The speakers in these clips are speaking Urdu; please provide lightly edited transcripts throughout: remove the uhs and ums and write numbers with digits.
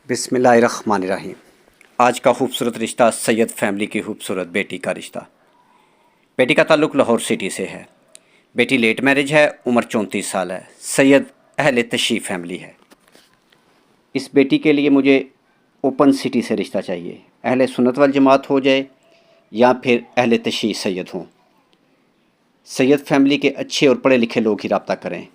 بسم اللہ الرحمن الرحیم۔ آج کا خوبصورت رشتہ سید فیملی کی خوبصورت بیٹی کا رشتہ۔ بیٹی کا تعلق لاہور سٹی سے ہے۔ بیٹی لیٹ میرج ہے، عمر 34 سال ہے۔ سید اہل تشیع فیملی ہے۔ اس بیٹی کے لیے مجھے اوپن سٹی سے رشتہ چاہیے، اہل سنت والجماعت ہو جائے یا پھر اہل تشیع سید ہوں۔ سید فیملی کے اچھے اور پڑھے لکھے لوگ ہی رابطہ کریں۔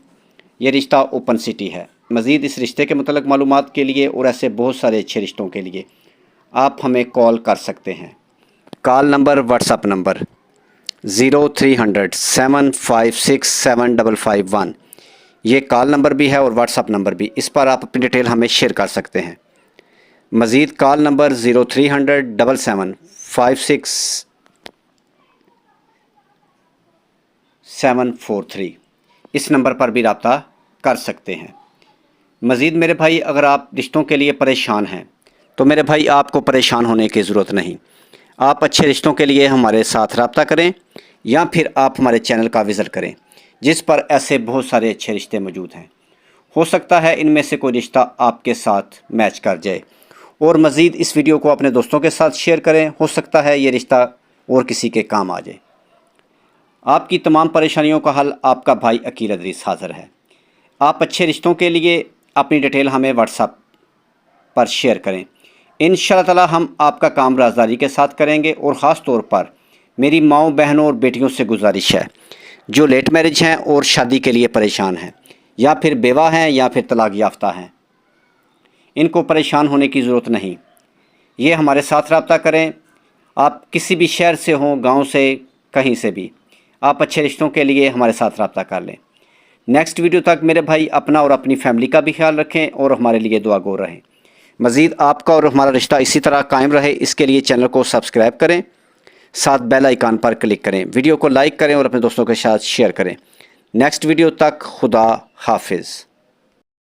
یہ رشتہ اوپن سٹی ہے۔ مزید اس رشتے کے متعلق معلومات کے لیے اور ایسے بہت سارے اچھے رشتوں کے لیے آپ ہمیں کال کر سکتے ہیں۔ Call number, what's up number 0300 756 7551۔ یہ کال نمبر بھی ہے اور واٹس اپ نمبر بھی، اس پر آپ اپنی ڈیٹیل ہمیں شیئر کر سکتے ہیں۔ مزید کال نمبر 0300 756 743، اس نمبر پر بھی رابطہ کر سکتے ہیں۔ مزید میرے بھائی، اگر آپ رشتوں کے لیے پریشان ہیں تو میرے بھائی آپ کو پریشان ہونے کی ضرورت نہیں۔ آپ اچھے رشتوں کے لیے ہمارے ساتھ رابطہ کریں یا پھر آپ ہمارے چینل کا وزٹ کریں جس پر ایسے بہت سارے اچھے رشتے موجود ہیں۔ ہو سکتا ہے ان میں سے کوئی رشتہ آپ کے ساتھ میچ کر جائے۔ اور مزید اس ویڈیو کو اپنے دوستوں کے ساتھ شیئر کریں، ہو سکتا ہے یہ رشتہ اور کسی کے کام آ جائے۔ آپ کی تمام پریشانیوں کا حل آپ کا بھائی عقیل ادریس حاضر ہے۔ آپ اچھے رشتوں کے لیے اپنی ڈیٹیل ہمیں واٹس ایپ پر شیئر کریں۔ انشاءاللہ تعالی ہم آپ کا کام رازداری کے ساتھ کریں گے۔ اور خاص طور پر میری ماؤں، بہنوں اور بیٹیوں سے گزارش ہے جو لیٹ میرج ہیں اور شادی کے لیے پریشان ہیں، یا پھر بیوہ ہیں یا پھر طلاق یافتہ ہیں، ان کو پریشان ہونے کی ضرورت نہیں۔ یہ ہمارے ساتھ رابطہ کریں۔ آپ کسی بھی شہر سے ہوں، گاؤں سے، کہیں سے بھی، آپ اچھے رشتوں کے لیے ہمارے ساتھ رابطہ کر لیں۔ نیکسٹ ویڈیو تک میرے بھائی اپنا اور اپنی فیملی کا بھی خیال رکھیں اور ہمارے لیے دعا گو رہیں۔ مزید آپ کا اور ہمارا رشتہ اسی طرح قائم رہے، اس کے لیے چینل کو سبسکرائب کریں، ساتھ بیل آئیکن پر کلک کریں، ویڈیو کو لائک کریں اور اپنے دوستوں کے ساتھ شیئر کریں۔ نیکسٹ ویڈیو تک خدا حافظ۔